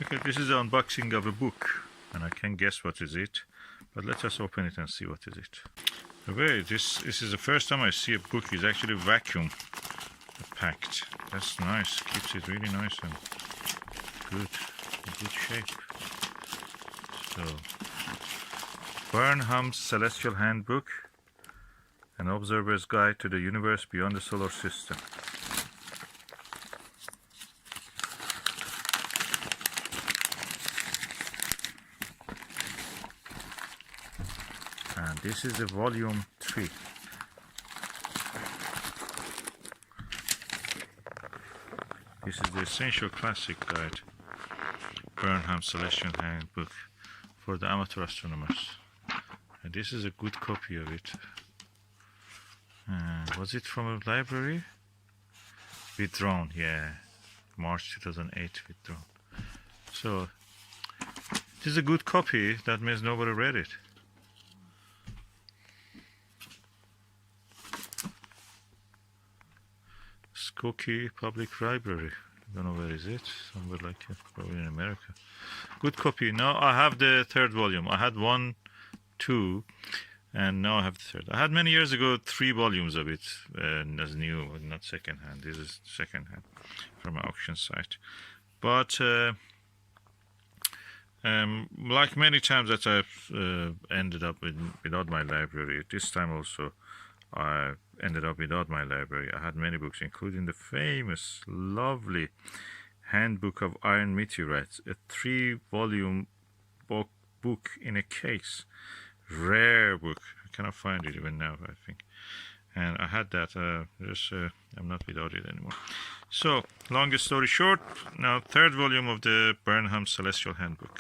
Okay, this is the unboxing of a book, and I can guess what is it, but let us open it and see what is it. Okay, this is the first time I see a book is actually vacuum packed. That's nice. Keeps it really nice and good, in good shape. So, Burnham's Celestial Handbook, an observer's guide to the universe beyond the solar system. And this is the volume 3. This is the Essential Classic Guide, Burnham Celestial Handbook for the amateur astronomers. And this is a good copy of it. Was it from a library? Withdrawn, yeah. March 2008, withdrawn. So, it is a good copy. That means nobody read it. Skokie Public Library. I don't know where is it. Somewhere like here, probably in America. Good copy. Now I have the third volume. I had 1, 2, and now I have the third. I had many years ago 3 volumes of it as new, not second hand. This is second hand from an auction site. But like many times that I've ended up without my library, this time also I ended up without my library. I had many books, including the famous, lovely Handbook of Iron Meteorites, a 3-volume book in a case. Rare book. I cannot find it even now, I think. And I had that. I'm not without it anymore. So, longest story short, now third volume of the Burnham Celestial Handbook.